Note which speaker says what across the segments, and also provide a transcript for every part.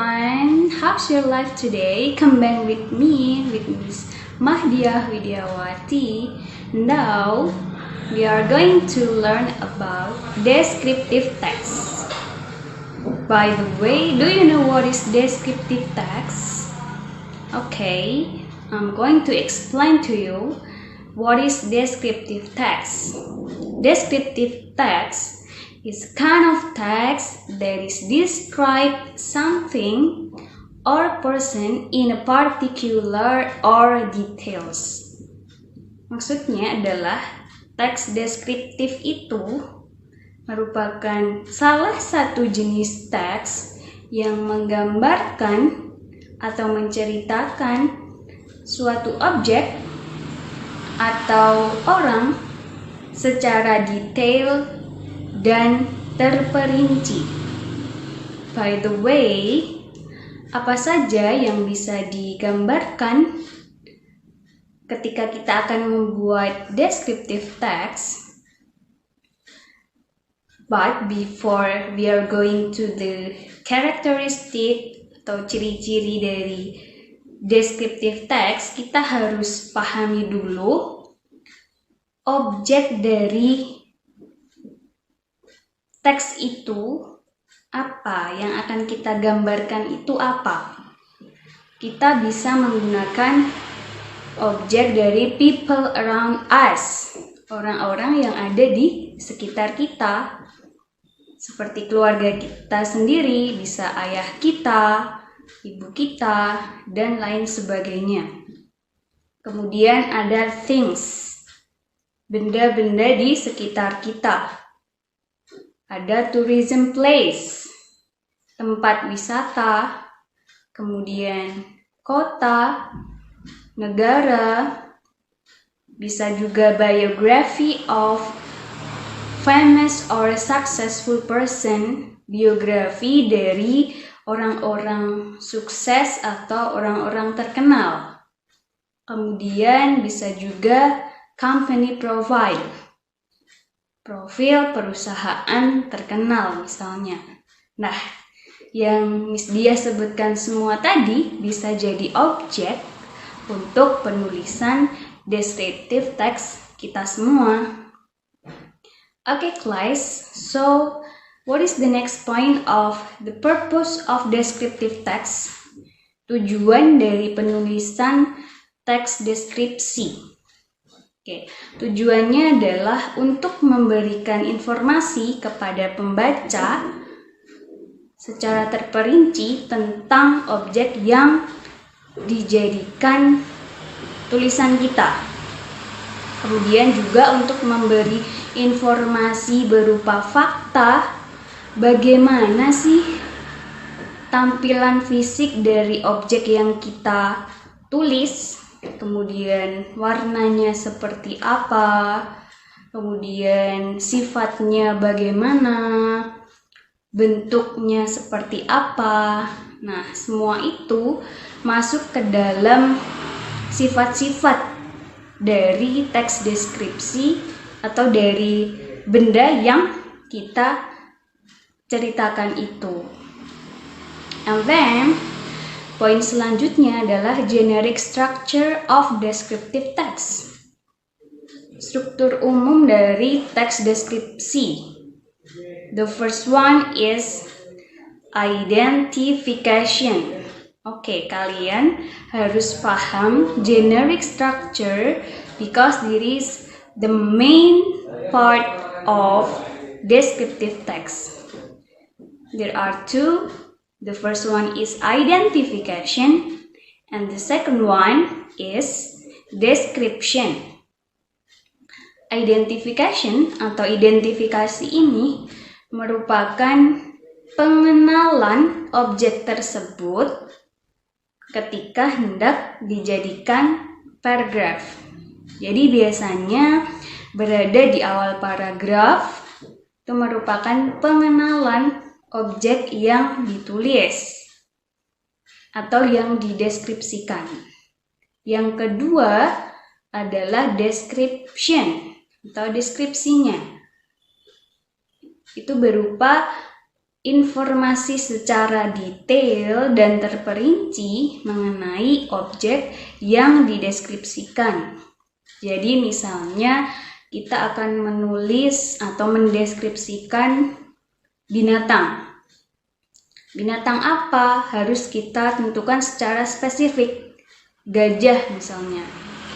Speaker 1: everyone, how's your life today? Come back with me, with Miss Mahdiah Widiawati. Now, we are going to learn about descriptive text. By the way, do you know what is descriptive text? Okay, I'm going to explain to you what is descriptive text. Descriptive text is kind of text that is describe something or person in a particular or details. Maksudnya adalah teks deskriptif itu merupakan salah satu jenis teks yang menggambarkan atau menceritakan suatu objek atau orang secara detail dan terperinci. By the way, apa saja yang bisa digambarkan ketika kita akan membuat descriptive text? But before we are going to the characteristic atau ciri-ciri dari descriptive text, kita harus pahami dulu objek dari teks itu apa, yang akan kita gambarkan itu apa. Kita bisa menggunakan objek dari people around us, orang-orang yang ada di sekitar kita, seperti keluarga kita sendiri, bisa ayah kita, ibu kita, dan lain sebagainya. Kemudian ada things, benda-benda di sekitar kita. Ada tourism place, tempat wisata, kemudian kota, negara, bisa juga biography of famous or successful person, biografi dari orang-orang sukses atau orang-orang terkenal. Kemudian bisa juga company profile, profil perusahaan terkenal misalnya. Nah, yang Miss Dia sebutkan semua tadi bisa jadi objek untuk penulisan descriptive text kita semua. Okay, class. So, what is the next point of the purpose of descriptive text? Tujuan dari penulisan teks deskripsi. Oke, tujuannya adalah untuk memberikan informasi kepada pembaca secara terperinci tentang objek yang dijadikan tulisan kita. Kemudian juga untuk memberi informasi berupa fakta, bagaimana sih tampilan fisik dari objek yang kita tulis, kemudian warnanya seperti apa, kemudian sifatnya bagaimana, bentuknya seperti apa. Nah, semua itu masuk ke dalam sifat-sifat dari teks deskripsi atau dari benda yang kita ceritakan itu. And then, poin selanjutnya adalah generic structure of descriptive text. Struktur umum dari teks deskripsi. The first one is identification. Oke, kalian harus paham generic structure because this is the main part of descriptive text. There are two. The first one is identification and the second one is description. Identification atau identifikasi ini merupakan pengenalan objek tersebut ketika hendak dijadikan paragraf. Jadi biasanya berada di awal paragraf itu merupakan pengenalan objek yang ditulis atau yang dideskripsikan. Yang kedua adalah description atau deskripsinya. Itu berupa informasi secara detail dan terperinci mengenai objek yang dideskripsikan. Jadi misalnya kita akan menulis atau mendeskripsikan binatang. Binatang apa harus kita tentukan secara spesifik. Gajah misalnya,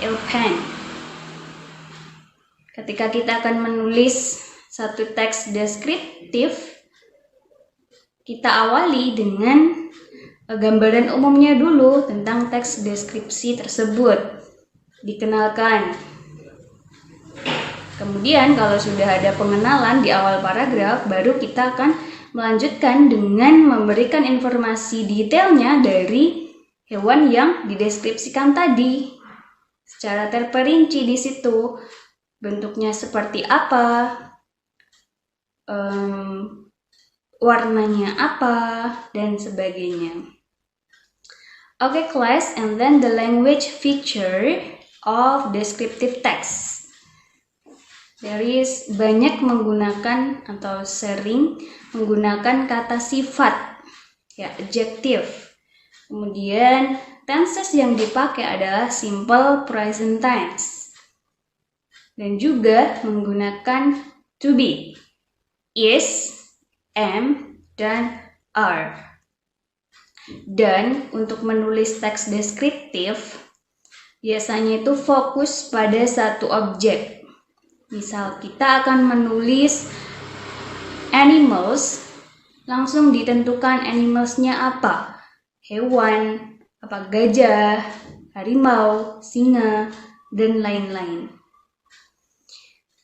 Speaker 1: elephant. Ketika kita akan menulis satu teks deskriptif, kita awali dengan gambaran umumnya dulu tentang teks deskripsi tersebut. Dikenalkan. Kemudian kalau sudah ada pengenalan di awal paragraf, baru kita akan melanjutkan dengan memberikan informasi detailnya dari hewan yang dideskripsikan tadi. Secara terperinci di situ, bentuknya seperti apa, warnanya apa, dan sebagainya. Okay, class, and then the language feature of descriptive text. There is banyak menggunakan atau sering menggunakan kata sifat, ya, adjective. Kemudian tenses yang dipakai adalah simple present tense. Dan juga menggunakan to be, is, am, dan are. Dan untuk menulis teks deskriptif, biasanya itu fokus pada satu objek. Misal kita akan menulis animals, langsung ditentukan animalsnya apa. Hewan, apa gajah, harimau, singa, dan lain-lain.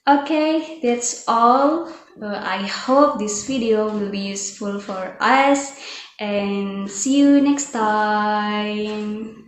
Speaker 1: Okay, that's all. I hope this video will be useful for us, and see you next time.